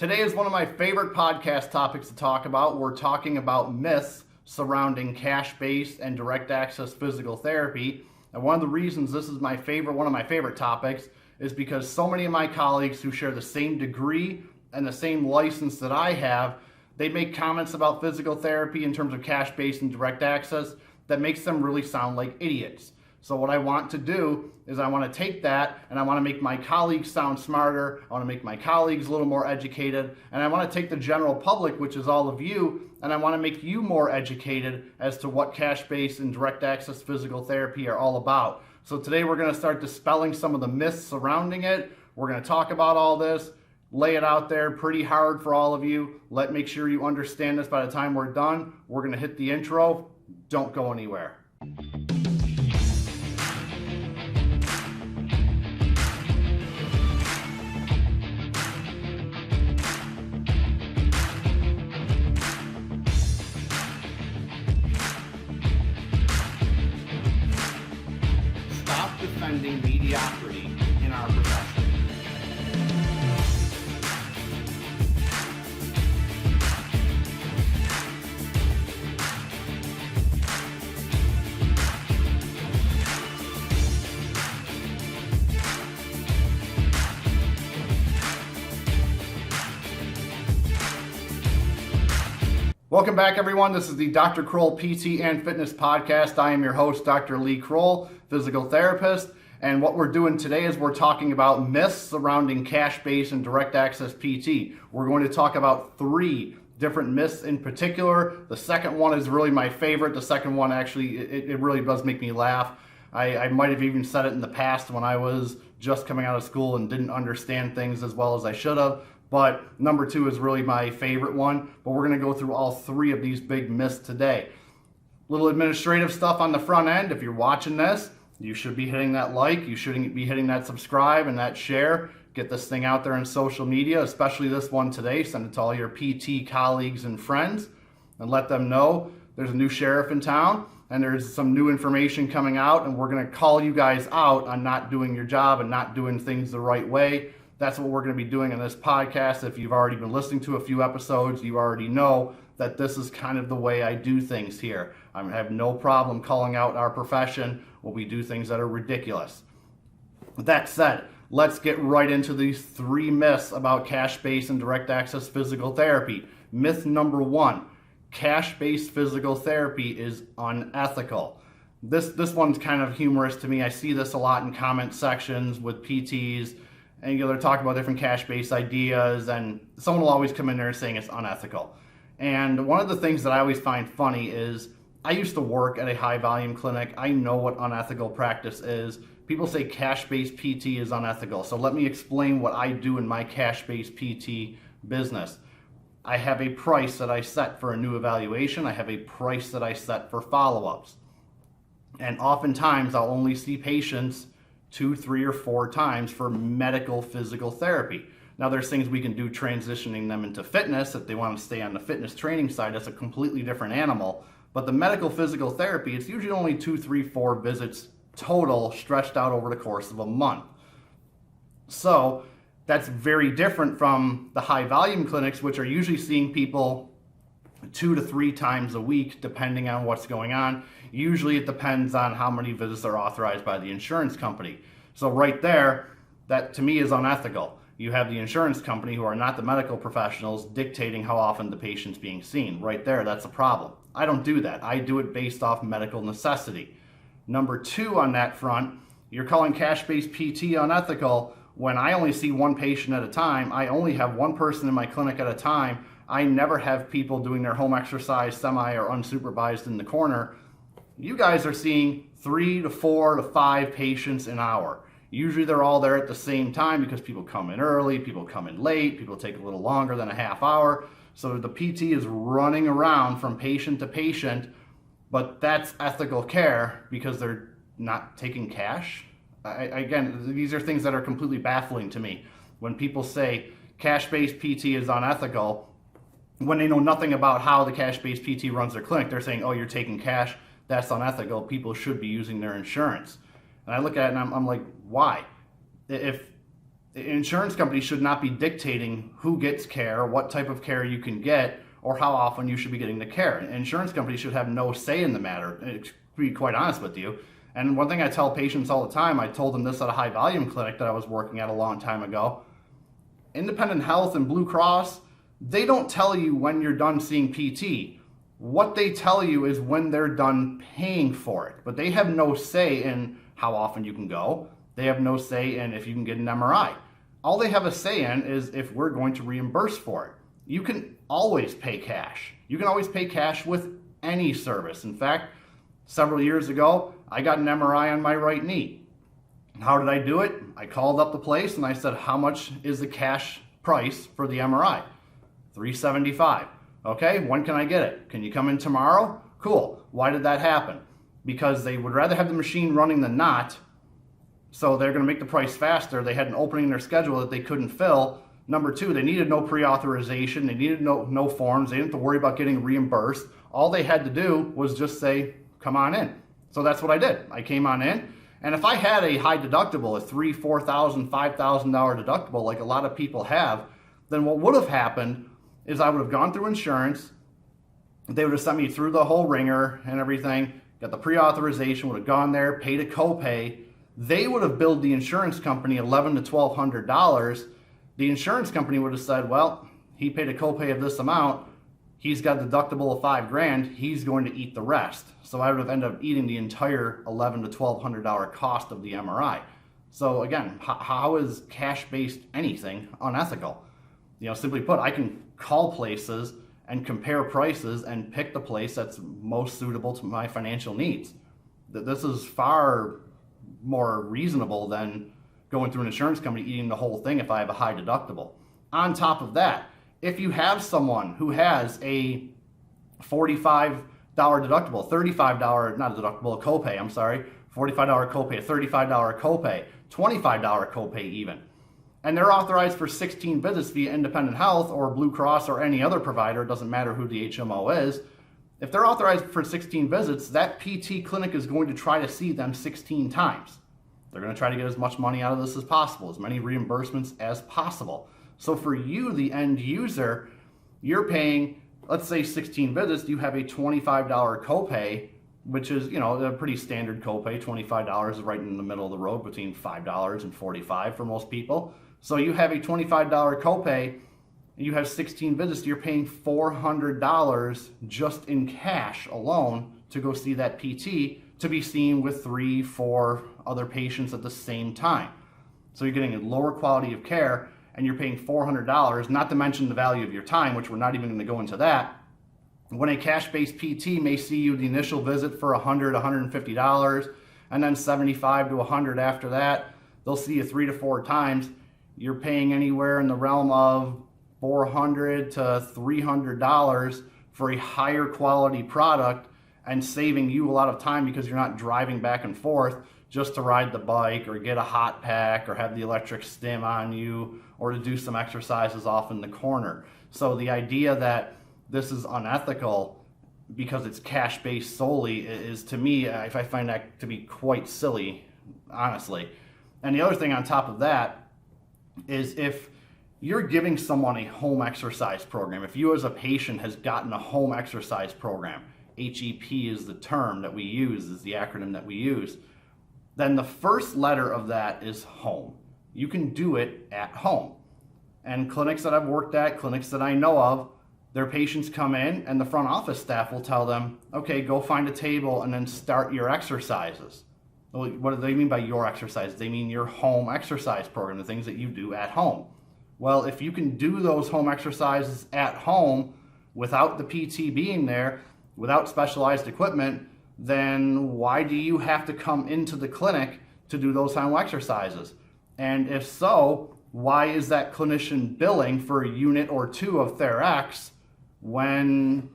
Today is one of my favorite podcast topics to talk about. We're talking about myths surrounding cash-based and direct access physical therapy. And one of the reasons this is one of my favorite topics is because so many of my colleagues who share the same degree and the same license that I have, they make comments about physical therapy in terms of cash-based and direct access that makes them really sound like idiots. So what I want to do is I want to take that and I want to make my colleagues sound smarter. I want to make my colleagues a little more educated. And I want to take the general public, which is all of you, and I want to make you more educated as to what cash-based and direct access physical therapy are all about. So today we're going to start dispelling some of the myths surrounding it. We're going to talk about all this, lay it out there pretty hard for all of you. Make sure you understand this by the time we're done. We're going to hit the intro. Don't go anywhere. Defending mediocrity in our profession. Welcome back, everyone. This is the Dr. Krol PT and Fitness Podcast. I am your host, Dr. Lee Krol, physical therapist. And what we're doing today is we're talking about myths surrounding cash-based and direct access PT. We're going to talk about 3 different myths in particular. The second one is really my favorite. The second one actually, it really does make me laugh. I might have even said it in the past when I was just coming out of school and didn't understand things as well as I should have. But number 2 is really my favorite one. But we're going to go through all 3 of these big myths today. Little administrative stuff on the front end. If you're watching this, you should be hitting that like. You shouldn't be hitting that subscribe and that share. Get this thing out there in social media, especially this one today. Send it to all your PT colleagues and friends and let them know there's a new sheriff in town and there's some new information coming out, and we're going to call you guys out on not doing your job and not doing things the right way. That's what we're going to be doing in this podcast. If you've already been listening to a few episodes, you already know that this is kind of the way I do things here. I have no problem calling out our profession when we do things that are ridiculous. With that said, let's get right into these 3 myths about cash-based and direct access physical therapy. Myth number 1, cash-based physical therapy is unethical. This one's kind of humorous to me. I see this a lot in comment sections with PTs. And they're talking about different cash-based ideas, and someone will always come in there saying it's unethical. And one of the things that I always find funny is I used to work at a high-volume clinic. I know what unethical practice is. People say cash-based PT is unethical. So let me explain what I do in my cash-based PT business. I have a price that I set for a new evaluation. I have a price that I set for follow-ups. And oftentimes I'll only see patients 2, 3, or 4 times for medical physical therapy. Now there's things we can do transitioning them into fitness. If they want to stay on the fitness training side, that's a completely different animal. But the medical physical therapy, it's usually only 2, 3, 4 visits total stretched out over the course of a month. So that's very different from the high volume clinics, which are usually seeing people 2 to 3 times a week, depending on what's going on. Usually it depends on how many visits are authorized by the insurance company. So right there, that to me is unethical. You have the insurance company, who are not the medical professionals, dictating how often the patient's being seen. Right there, that's a problem. I don't do that. I do it based off medical necessity. Number 2 on that front, you're calling cash-based PT unethical when I only see 1 patient at a time. I only have 1 person in my clinic at a time. I never have people doing their home exercise semi or unsupervised in the corner. You guys are seeing 3 to 4 to 5 patients an hour. Usually they're all there at the same time because people come in early, people come in late, people take a little longer than a half hour. So the PT is running around from patient to patient, but that's ethical care because they're not taking cash. Again, these are things that are completely baffling to me. When people say cash-based PT is unethical, when they know nothing about how the cash-based PT runs their clinic, they're saying, oh, you're taking cash, that's unethical, people should be using their insurance. And I look at it and I'm like, why? If Insurance companies should not be dictating who gets care, what type of care you can get, or how often you should be getting the care. Insurance companies should have no say in the matter, to be quite honest with you. And one thing I tell patients all the time, I told them this at a high volume clinic that I was working at a long time ago. Independent Health and Blue Cross, they don't tell you when you're done seeing PT. What they tell you is when they're done paying for it. But they have no say in how often you can go. They have no say in if you can get an MRI. All they have a say in is if we're going to reimburse for it. You can always pay cash. You can always pay cash with any service. In fact, several years ago, I got an MRI on my right knee. How did I do it? I called up the place and I said, how much is the cash price for the MRI? $375. Okay, when can I get it? Can you come in tomorrow? Cool. Why did that happen? Because they would rather have the machine running than not. So they're going to make the price faster. They had an opening in their schedule that they couldn't fill. Number two, they needed no pre-authorization. They needed no forms. They didn't have to worry about getting reimbursed. All they had to do was just say, come on in. So that's what I did. I came on in. And if I had a high deductible, a $3,000, $4,000, $5,000 deductible, like a lot of people have, then what would have happened is I would have gone through insurance. They would have sent me through the whole ringer and everything, got the pre-authorization, would have gone there, paid a copay. They would have billed the insurance company $1,100 to $1,200. The insurance company would have said, well, he paid a copay of this amount. He's got a deductible of $5,000. He's going to eat the rest. So I would have ended up eating the entire $1,100 to $1,200 cost of the MRI. So again, how is cash-based anything unethical? Simply put, I can call places and compare prices and pick the place that's most suitable to my financial needs. This is far more reasonable than going through an insurance company eating the whole thing if I have a high deductible. On top of that, if you have someone who has a $45 deductible, $35, not a deductible, a copay, I'm sorry, $45 copay, a $35 copay, $25 copay even, and they're authorized for 16 visits via Independent Health or Blue Cross or any other provider, it doesn't matter who the HMO is, if they're authorized for 16 visits, that PT clinic is going to try to see them 16 times. They're going to try to get as much money out of this as possible, as many reimbursements as possible. So for you, the end user, you're paying, let's say 16 visits, you have a $25 copay, which is, a pretty standard copay. $25 is right in the middle of the road between $5 and $45 for most people. So you have a $25 copay, you have 16 visits, you're paying $400 just in cash alone to go see that PT, to be seen with 3, 4 other patients at the same time. So you're getting a lower quality of care and you're paying $400, not to mention the value of your time, which we're not even going to go into that. When a cash-based PT may see you the initial visit for $100, $150, and then $75 to $100 after that, they'll see you 3 to 4 times. You're paying anywhere in the realm of $400 to $300 for a higher quality product and saving you a lot of time because you're not driving back and forth just to ride the bike or get a hot pack or have the electric stim on you or to do some exercises off in the corner. So the idea that this is unethical because it's cash-based solely is, to me, I find that to be quite silly, honestly. And the other thing on top of that is if you're giving someone a home exercise program, if you as a patient has gotten a home exercise program, HEP is the term that we use, is the acronym that we use, then the first letter of that is home. You can do it at home. And clinics that I've worked at, clinics that I know of, their patients come in and the front office staff will tell them, okay, go find a table and then start your exercises. Well, what do they mean by your exercise? They mean your home exercise program, the things that you do at home. Well, if you can do those home exercises at home without the PT being there, without specialized equipment, then why do you have to come into the clinic to do those home exercises? And if so, why is that clinician billing for a unit or 2 of TheraX when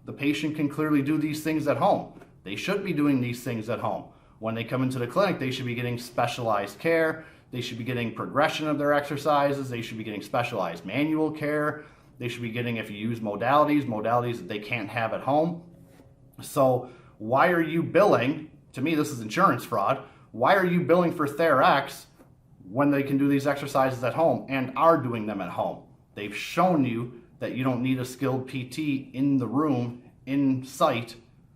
the patient can clearly do these things at home? They should be doing these things at home. When they come into the clinic, they should be getting specialized care. They should be getting progression of their exercises. They should be getting specialized manual care. They should be getting, if you use modalities that they can't have at home. So why are you billing? To me, this is insurance fraud. Why are you billing for TheraX when they can do these exercises at home and are doing them at home. They've shown you that you don't need a skilled PT in the room, in sight,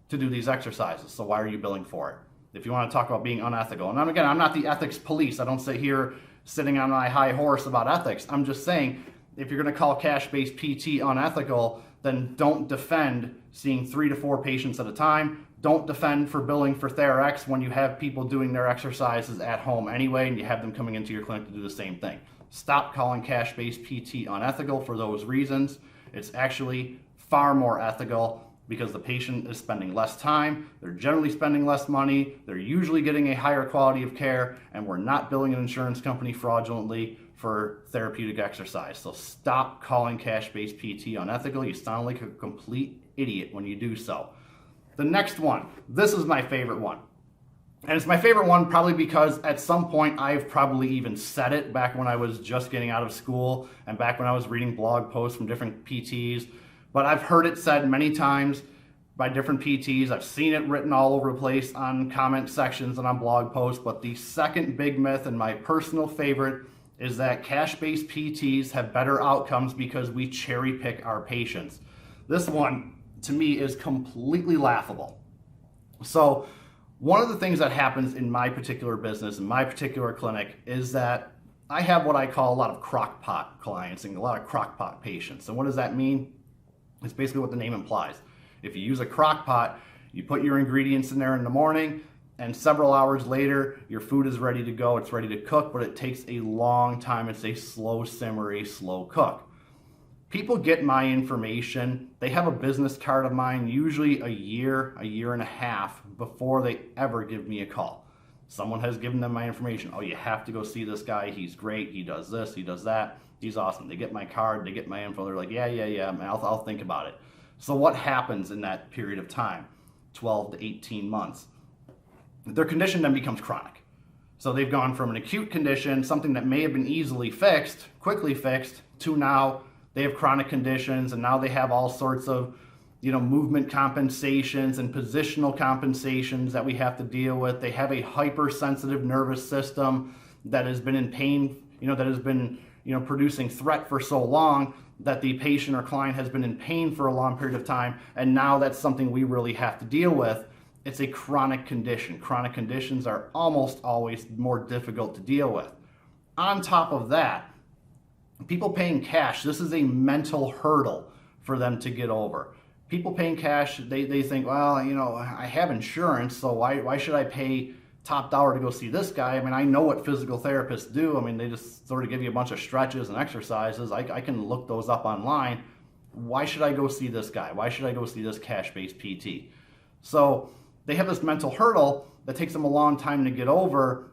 to do these exercises. So why are you billing for it? If you want to talk about being unethical, and again, I'm not the ethics police. I don't sit here sitting on my high horse about ethics. I'm just saying, if you're going to call cash-based PT unethical, then don't defend seeing 3 to 4 patients at a time. Don't defend for billing for TheraX when you have people doing their exercises at home anyway and you have them coming into your clinic to do the same thing. Stop calling cash-based PT unethical for those reasons. It's actually far more ethical because the patient is spending less time, they're generally spending less money, they're usually getting a higher quality of care, and we're not billing an insurance company fraudulently for therapeutic exercise. So stop calling cash-based PT unethical. You sound like a complete idiot when you do so. The next one, this is my favorite one. And it's my favorite one probably because at some point I've probably even said it back when I was just getting out of school and back when I was reading blog posts from different PTs. But I've heard it said many times by different PTs. I've seen it written all over the place on comment sections and on blog posts. But the second big myth and my personal favorite is that cash-based PTs have better outcomes because we cherry pick our patients. This one, to me, is completely laughable. So one of the things that happens in my particular business, in my particular clinic, is that I have what I call a lot of crock pot clients and a lot of crock pot patients. And what does that mean? It's basically what the name implies. If you use a crock pot, you put your ingredients in there in the morning, and several hours later, your food is ready to go. It's ready to cook, but it takes a long time. It's a slow simmer, a slow cook. People get my information. They have a business card of mine, usually a year and a half before they ever give me a call. Someone has given them my information. Oh, you have to go see this guy. He's great. He does this. He does that. He's awesome. They get my card. They get my info. They're like, yeah, I'll think about it. So what happens in that period of time? 12 to 18 months. Their condition then becomes chronic. So they've gone from an acute condition, something that may have been easily fixed, quickly fixed, to now they have chronic conditions, and now they have all sorts of, movement compensations and positional compensations that we have to deal with. They have a hypersensitive nervous system that has been in pain, that has been, producing threat for so long that the patient or client has been in pain for a long period of time, and now that's something we really have to deal with. It's a chronic condition. Chronic conditions are almost always more difficult to deal with. On top of that, people paying cash, this is a mental hurdle for them to get over. People paying cash, they think, well, I have insurance, so why should I pay top dollar to go see this guy? I mean, I know what physical therapists do. I mean, they just sort of give you a bunch of stretches and exercises. I can look those up online. Why should I go see this guy? Why should I go see this cash-based PT? So they have this mental hurdle that takes them a long time to get over.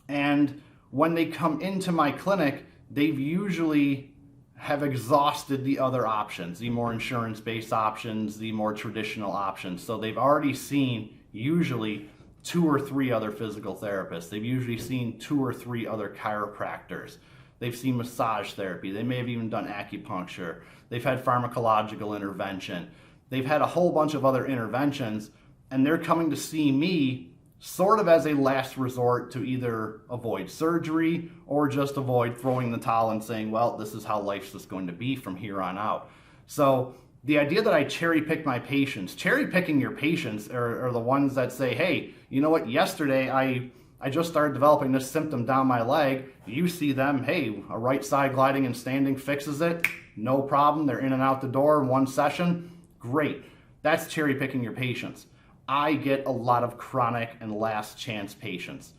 And when they come into my clinic, they've usually have exhausted the other options, the more insurance-based options, the more traditional options. So they've already seen usually 2 or 3 other physical therapists. They've usually seen 2 or 3 other chiropractors. They've seen massage therapy. They may have even done acupuncture. They've had pharmacological intervention. They've had a whole bunch of other interventions, and they're coming to see me sort of as a last resort to either avoid surgery or just avoid throwing the towel and saying, well, this is how life's just going to be from here on out. So the idea that I cherry pick my patients, cherry picking your patients are the ones that say, hey, you know what, yesterday I just started developing this symptom down my leg. You see them, hey, a right side gliding and standing fixes it. No problem. They're in and out the door in one session. Great. That's cherry picking your patients. I get a lot of chronic and last chance patients.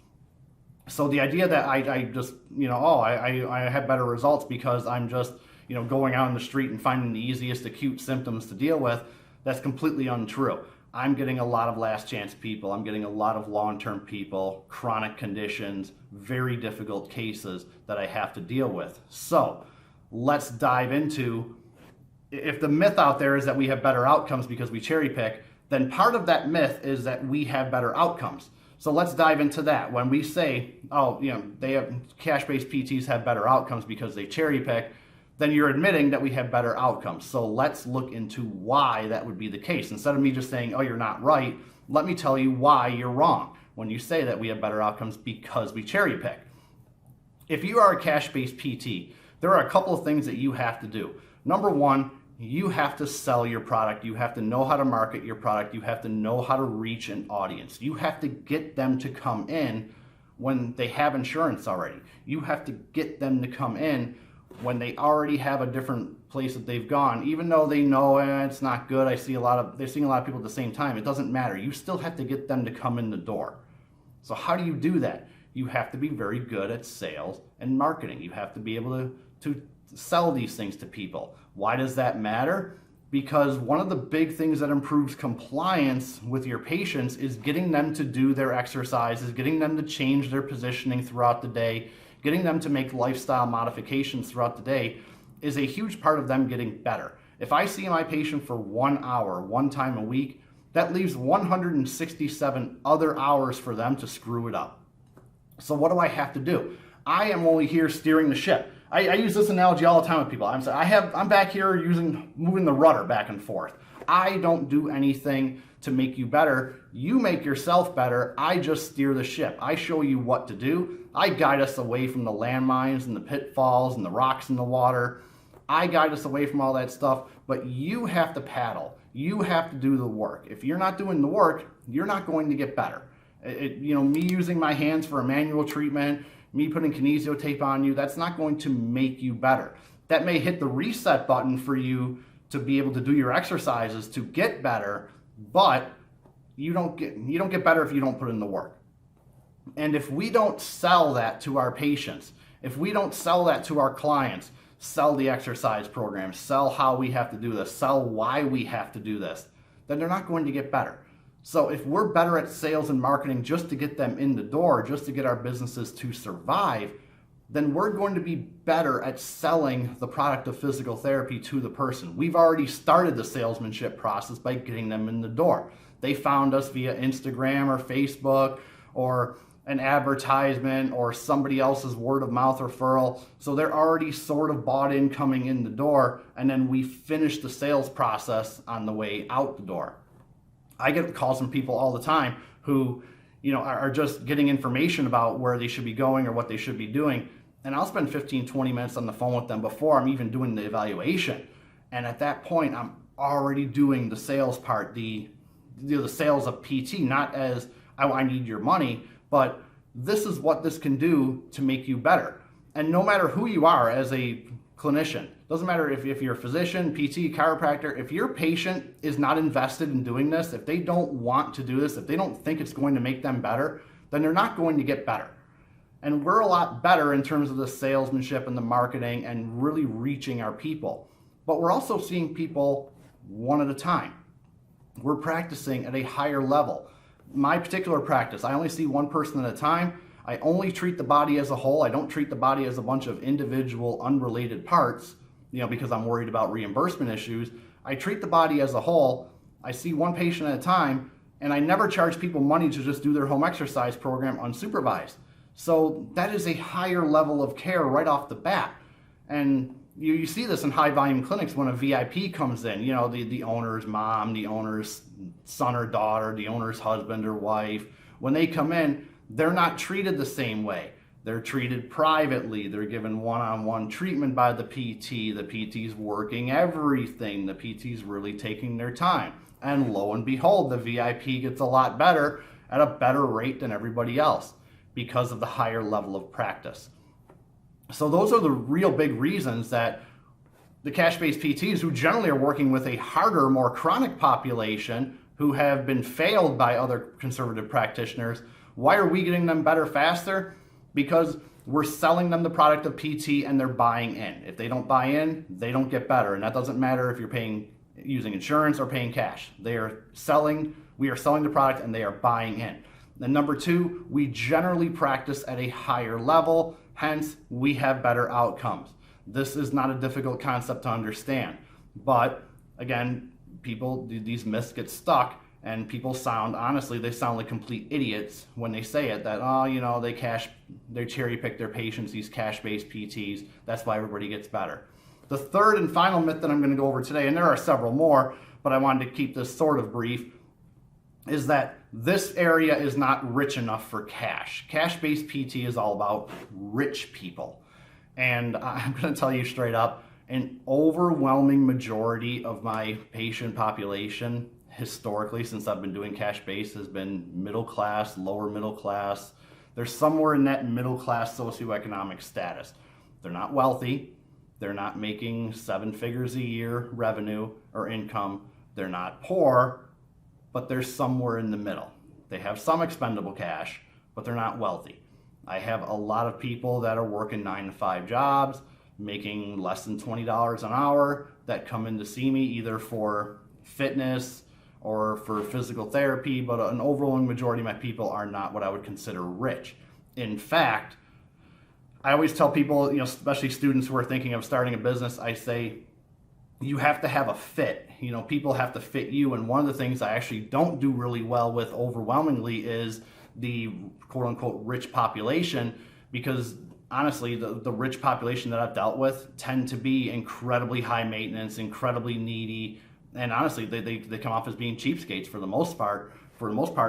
So the idea that I just, I have better results because I'm just, going out in the street and finding the easiest acute symptoms to deal with, that's completely untrue. I'm getting a lot of last chance people. I'm getting a lot of long-term people, chronic conditions, very difficult cases that I have to deal with. So let's dive into, if the myth out there is that we have better outcomes because we cherry pick, then part of that myth is that we have better outcomes. So let's dive into that. When we say, they have cash-based PTs have better outcomes because they cherry pick, then you're admitting that we have better outcomes. So let's look into why that would be the case. Instead of me just saying, oh, you're not right, let me tell you why you're wrong when you say that we have better outcomes because we cherry pick. If you are a cash-based PT, there are a couple of things that you have to do. Number one, you have to sell your product. You have to know how to market your product. You have to know how to reach an audience. You have to get them to come in when they have insurance already. You have to get them to come in when they already have a different place that they've gone, even though they know it's not good. They're seeing a lot of people at the same time. It doesn't matter. You still have to get them to come in the door. So how do you do that? You have to be very good at sales and marketing. You have to be able to sell these things to people. Why does that matter? Because one of the big things that improves compliance with your patients is getting them to do their exercises, getting them to change their positioning throughout the day, getting them to make lifestyle modifications throughout the day is a huge part of them getting better. If I see my patient for 1 hour, one time a week, that leaves 167 other hours for them to screw it up. So what do I have to do? I am only here steering the ship. I use this analogy all the time with people. I'm back here moving the rudder back and forth. I don't do anything to make you better. You make yourself better. I just steer the ship. I show you what to do. I guide us away from the landmines and the pitfalls and the rocks in the water. I guide us away from all that stuff, but you have to paddle. You have to do the work. If you're not doing the work, you're not going to get better. Me using my hands for a manual treatment, me putting kinesio tape on you, that's not going to make you better. That may hit the reset button for you to be able to do your exercises to get better, but you don't get better if you don't put in the work. And if we don't sell that to our patients, if we don't sell that to our clients, sell the exercise program, sell how we have to do this, sell why we have to do this, then they're not going to get better. So if we're better at sales and marketing just to get them in the door, just to get our businesses to survive, then we're going to be better at selling the product of physical therapy to the person. We've already started the salesmanship process by getting them in the door. They found us via Instagram or Facebook or an advertisement or somebody else's word of mouth referral. So they're already sort of bought in coming in the door, and then we finish the sales process on the way out the door. I get calls from people all the time who, are just getting information about where they should be going or what they should be doing. And I'll spend 15, 20 minutes on the phone with them before I'm even doing the evaluation. And at that point, I'm already doing the sales part, the sales of PT, not as I need your money, but this is what this can do to make you better. And no matter who you are as a clinician, doesn't matter if you're a physician, PT, chiropractor, if your patient is not invested in doing this, if they don't want to do this, if they don't think it's going to make them better, then they're not going to get better. And we're a lot better in terms of the salesmanship and the marketing and really reaching our people. But we're also seeing people one at a time. We're practicing at a higher level. My particular practice, I only see one person at a time. I only treat the body as a whole. I don't treat the body as a bunch of individual unrelated parts, because I'm worried about reimbursement issues. I treat the body as a whole. I see one patient at a time, and I never charge people money to just do their home exercise program unsupervised. So that is a higher level of care right off the bat. And you see this in high volume clinics when a VIP comes in, the owner's mom, the owner's son or daughter, the owner's husband or wife. When they come in, they're not treated the same way. They're treated privately. They're given one-on-one treatment by the PT. The PT's working everything. The PT's really taking their time. And lo and behold, the VIP gets a lot better at a better rate than everybody else because of the higher level of practice. So those are the real big reasons that the cash-based PTs, who generally are working with a harder, more chronic population, who have been failed by other conservative practitioners, why are we getting them better faster? Because we're selling them the product of PT and they're buying in. If they don't buy in, they don't get better. And that doesn't matter if you're using insurance or paying cash. We are selling the product and they are buying in. And number two, we generally practice at a higher level, hence we have better outcomes. This is not a difficult concept to understand. But again, these myths get stuck. And people sound like complete idiots when they say it, that, they cherry pick their patients, these cash-based PTs. That's why everybody gets better. The third and final myth that I'm going to go over today, and there are several more, but I wanted to keep this sort of brief, is that this area is not rich enough for cash. Cash-based PT is all about rich people. And I'm going to tell you straight up, an overwhelming majority of my patient population historically, since I've been doing cash-based, has been middle class, lower middle class. They're somewhere in that middle class socioeconomic status. They're not wealthy. They're not making 7 figures a year revenue or income. They're not poor, but they're somewhere in the middle. They have some expendable cash, but they're not wealthy. I have a lot of people that are working 9 to 5 jobs, making less than $20 an hour, that come in to see me either for fitness or for physical therapy, but an overwhelming majority of my people are not what I would consider rich. In fact, I always tell people, especially students who are thinking of starting a business, I say, you have to have a fit. People have to fit you. And one of the things I actually don't do really well with overwhelmingly is the quote unquote rich population, because honestly, the rich population that I've dealt with tend to be incredibly high maintenance, incredibly needy. And honestly, they come off as being cheapskates for the most part.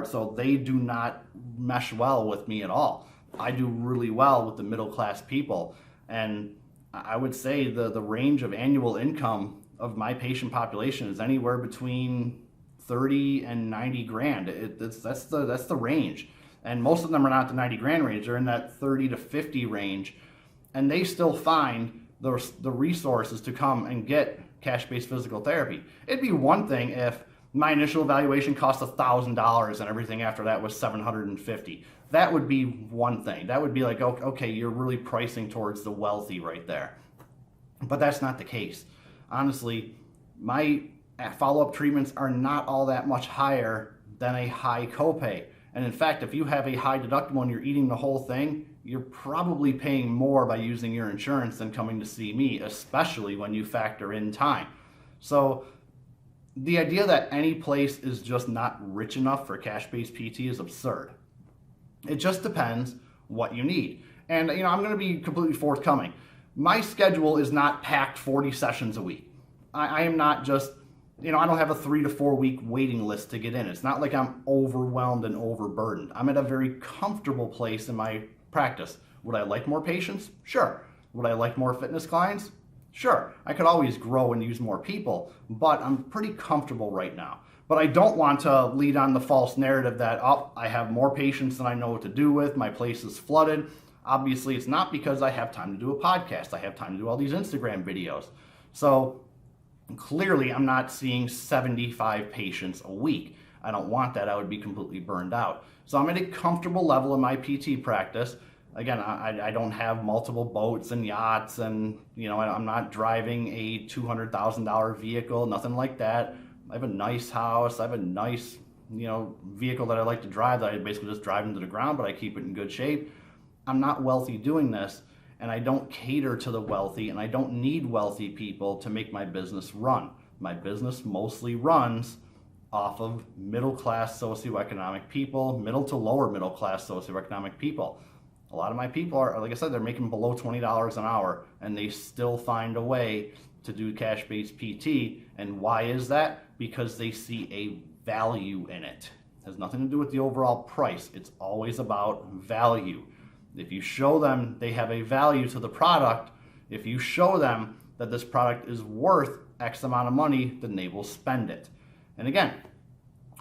So they do not mesh well with me at all. I do really well with the middle class people. And I would say the range of annual income of my patient population is anywhere between 30 and 90 grand. That's the range. And most of them are not the 90 grand range. They're in that 30 to 50 range. And they still find the resources to come and get cash-based physical therapy. It'd be one thing if my initial evaluation cost $1,000 and everything after that was $750. That would be one thing. That would be like, okay, you're really pricing towards the wealthy right there. But that's not the case. Honestly, my follow-up treatments are not all that much higher than a high copay. And in fact, if you have a high deductible and you're eating the whole thing, you're probably paying more by using your insurance than coming to see me, especially when you factor in time. So the idea that any place is just not rich enough for cash-based PT is absurd. It just depends what you need. And I'm going to be completely forthcoming. My schedule is not packed 40 sessions a week. I am not just, I don't have a 3 to 4 week waiting list to get in. It's not like I'm overwhelmed and overburdened. I'm at a very comfortable place in my practice. Would I like more patients? Sure. Would I like more fitness clients? Sure. I could always grow and use more people, but I'm pretty comfortable right now. But I don't want to lead on the false narrative that, I have more patients than I know what to do with, my place is flooded. Obviously, it's not, because I have time to do a podcast. I have time to do all these Instagram videos. So clearly, I'm not seeing 75 patients a week. I don't want that. I would be completely burned out. So I'm at a comfortable level in my PT practice. Again, I don't have multiple boats and yachts, and I'm not driving a $200,000 vehicle, nothing like that. I have a nice house. I have a nice, vehicle that I like to drive that I basically just drive into the ground, but I keep it in good shape. I'm not wealthy doing this, and I don't cater to the wealthy, and I don't need wealthy people to make my business run. My business mostly runs off of middle-class socioeconomic people, middle to lower middle-class socioeconomic people. A lot of my people are, like I said, they're making below $20 an hour, and they still find a way to do cash-based PT. And why is that? Because they see a value in it. It has nothing to do with the overall price. It's always about value. If you show them they have a value to the product, if you show them that this product is worth X amount of money, then they will spend it. And again,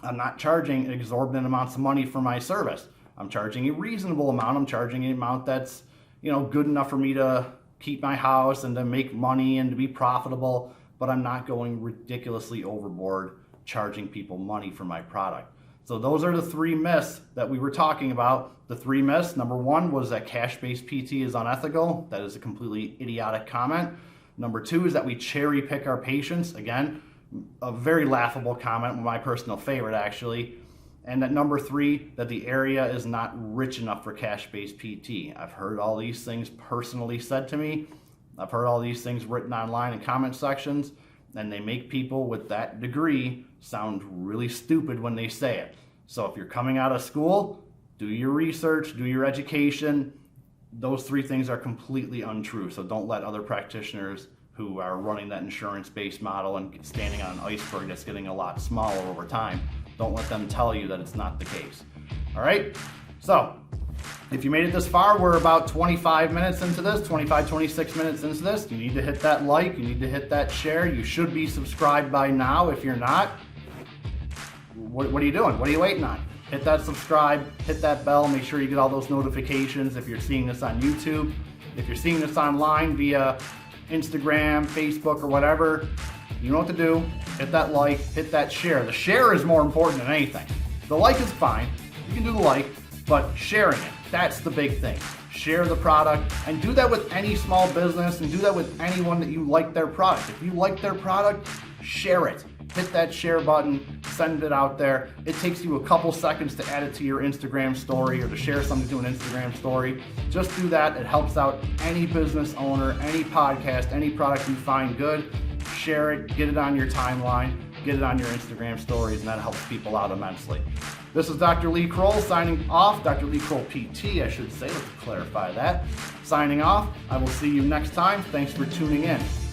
I'm not charging exorbitant amounts of money for my service. I'm charging a reasonable amount. I'm charging an amount that's, good enough for me to keep my house and to make money and to be profitable, but I'm not going ridiculously overboard charging people money for my product. So those are the 3 myths that we were talking about. The 3 myths, number 1 was that cash-based PT is unethical. That is a completely idiotic comment. Number 2 is that we cherry pick our patients. Again, a very laughable comment, my personal favorite actually. And that number 3, that the area is not rich enough for cash-based PT. I've heard all these things personally said to me. I've heard all these things written online in comment sections, and they make people with that degree sound really stupid when they say it. So if you're coming out of school, do your research, do your education. Those 3 things are completely untrue. So don't let other practitioners who are running that insurance-based model and standing on an iceberg that's getting a lot smaller over time, Don't let them tell you that it's not the case. All right? So, if you made it this far, we're about 25 minutes into this, 25, 26 minutes into this. You need to hit that like, you need to hit that share. You should be subscribed by now. If you're not, what are you doing? What are you waiting on? Hit that subscribe, hit that bell, make sure you get all those notifications if you're seeing this on YouTube. If you're seeing this online via Instagram, Facebook, or whatever, you know what to do. Hit that like, hit that share. The share is more important than anything. The like is fine. You can do the like, but sharing it, that's the big thing. Share the product, and do that with any small business, and do that with anyone that you like their product. If you like their product, share it. Hit that share button, send it out there. It takes you a couple seconds to add it to your Instagram story or to share something to an Instagram story. Just do that. It helps out any business owner, any podcast, any product you find good. Share it, get it on your timeline, get it on your Instagram stories, and that helps people out immensely. This is Dr. Lee Krol signing off. Dr. Lee Krol PT, I should say. Let's clarify that. Signing off. I will see you next time. Thanks for tuning in.